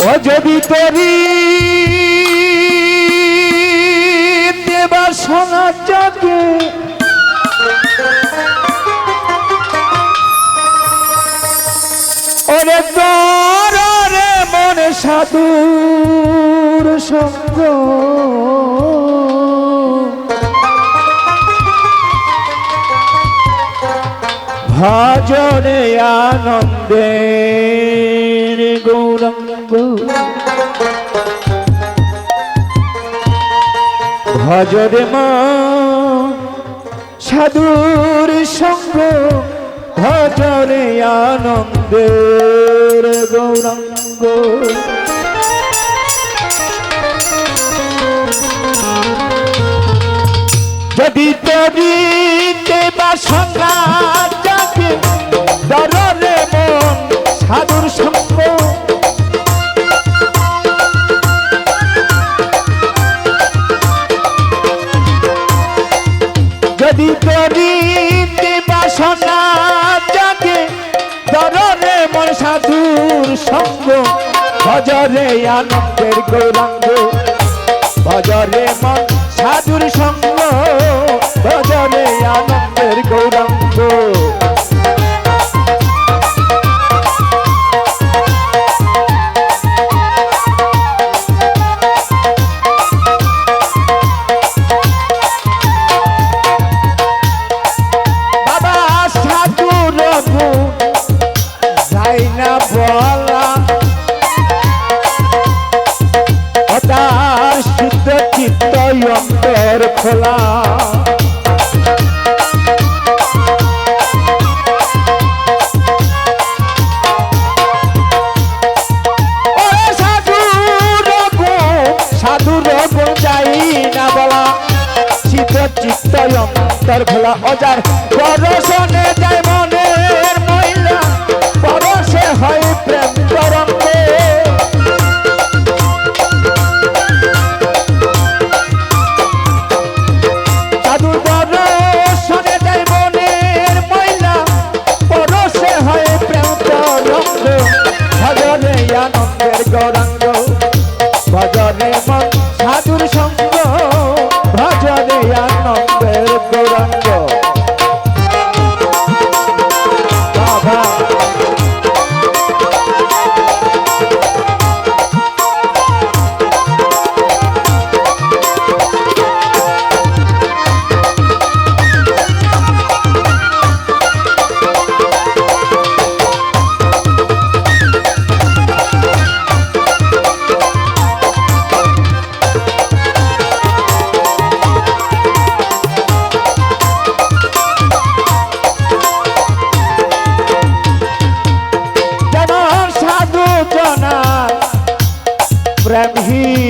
ও যদি তরি দেবার সোনা জাগে ওরে তোরে মনে সাধুর সঙ্গ ভজনে আনন্দের গৌরঙ্গ ভজরে মা সাধুর সঙ্গ ভজরে আনন্দের গৌরঙ্গ যদি তরিতে বাসনা জাগে দররে মন সাধুর সঙ্গ যদি তরিতে বাসনা জাগে দররে মন সাধুর সঙ্গ ভজরে আনন্দের গৌরাঙ্গ ভজরে মন সাধুর সঙ্গ ভজরে আনন্দের গৌরাঙ্গ বাবা সাধুর গুণ যাই না বলা তার শুদ্ধ চিত্ত অন্তর খোলা সাধুর গুণ যাই না বলা চিত্ত চিত্ত অন্তর খোলা অজার পরশনে যায় মনের মহিলা পরশে হয় প্রেম তরঙ্গ গৌরাঙ্গ ভজরে মন সাধুর সঙ্গ ভজরে আনন্দের গৌরাঙ্গ বাবা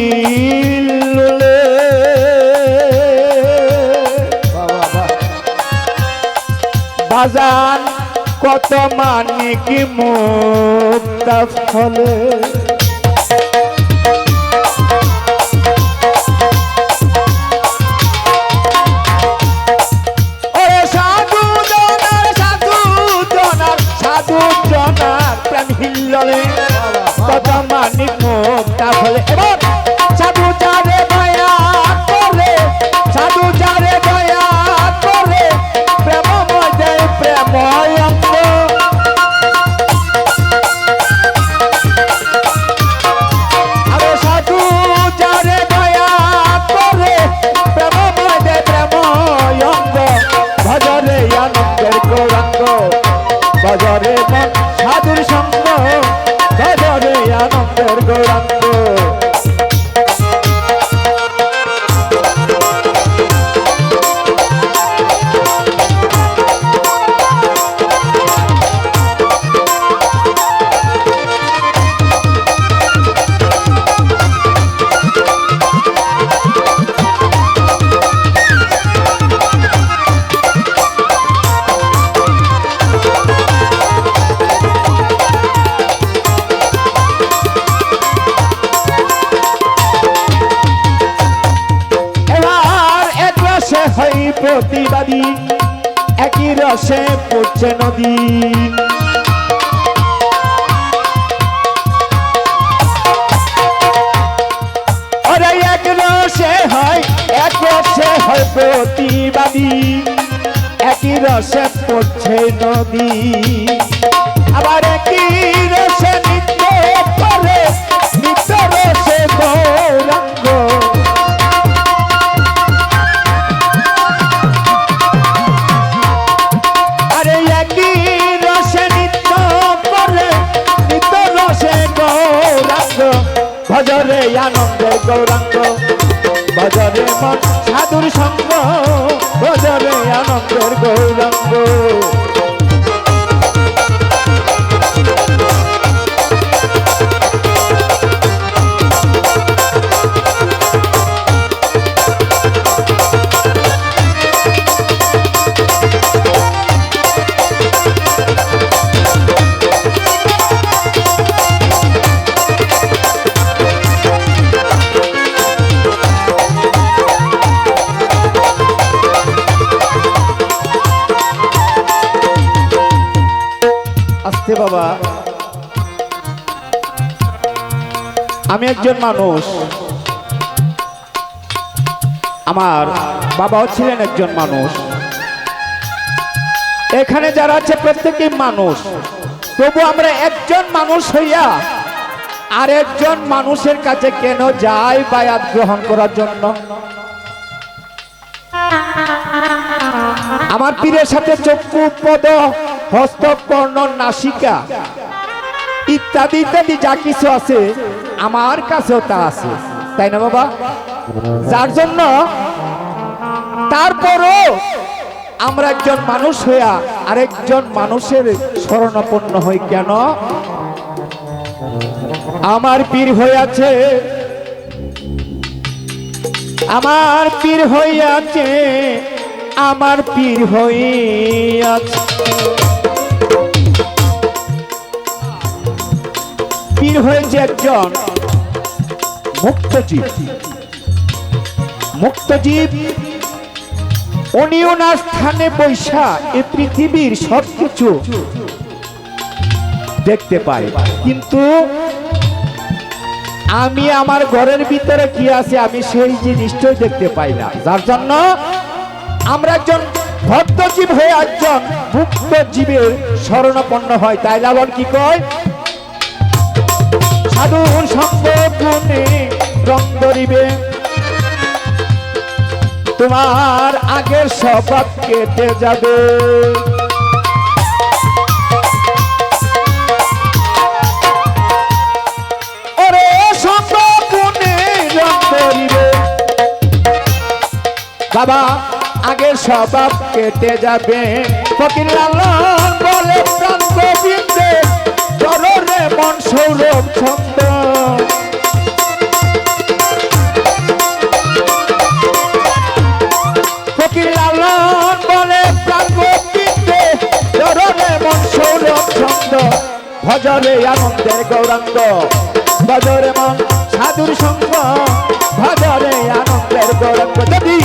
প্রেমহীলে বাজান কত মানে কি মুক্তা ফলে সাধু জনার প্রেমহীলে কত মানিক মুক্তা ফলে এবার সাধু যারে দয়া করে সাধু যারে দয়া করে প্রেমময় দেয় প্রেময় অঙ্গ আরে সাধু যারে দয়া করে প্রেমময় দেয় প্রেময় অঙ্গ ভজরে আনন্দের গৌরাঙ্গ ভজরে মন সাধুর সঙ্গ ভজরে আনন্দের গৌরাঙ্গ প্রতিবাদী একই রসে পড়ছে নদী নদী একই রসে পড়ছে নদী আবার একই রসে নিত্য করে নিত্য রসে গৌরাঙ্গ আরে একই রসে নিত্য করে নিত্য রসে গৌরাঙ্গ ভজরে আনন্দের গৌরাঙ্গ ভজরে মন সাধুর সঙ্গ ভজরে আনন্দের গৌরাঙ্গ আস্তে বাবা আমি একজন মানুষ আমার বাবাও ছিলেন একজন মানুষ এখানে যারা আছে প্রত্যেকেই মানুষ তবু আমরা একজন মানুষ হইয়া আর একজন মানুষের কাছে কেন যাই বায়াত গ্রহণ করার জন্য আমার পীরের সাথে চক্ষু পদ হস্ত কর্ণ নাসিকা ইত্যাদি ইত্যাদি যা কিছু আছে আমার কাছেও তা আছে তাই না বাবা যার জন্য তারপরও আমরা একজন মানুষ হইয়া আরেকজন মানুষের শরণাপন্ন হই কেন আমার পীর হইয়াছে আমার পীর হইয়াছে আমার পীর হইয়াছে পীর হয়েছে একজন মুক্তজীব মুক্তজীব উনি ওনার স্থানে বৈশা এই পৃথিবীর সবকিছু দেখতে পাই কিন্তু আমি আমার ঘরের ভিতরে কি আছে আমি সেই জিনিসটাই দেখতে পাই না যার জন্য আমরা একজন ভক্তজীব হয়ে একজন মুক্ত জীবের শরণাপন্ন হয় তাই লালন কি কয় সাধুর সঙ্গ গুণে রং ধরিবে তোমার আগের স্বভাব কেটে যাবে ওরে সঙ্গ গুণে রং ধরিবে বাবা আগের স্বভাব কেটে যাবে ফকির লালন বলে প্রাণ গোবিন্দে চরণে মন সৌরভ ছন্দ ফকির লালন বলে প্রাণ গোবিন্দে চরণে মন সৌরভ ছন্দ ভজরে আনন্দের গৌরাঙ্গ ভজরে মন সাধুর সঙ্গ ভজরে আনন্দের গৌরাঙ্গ যদি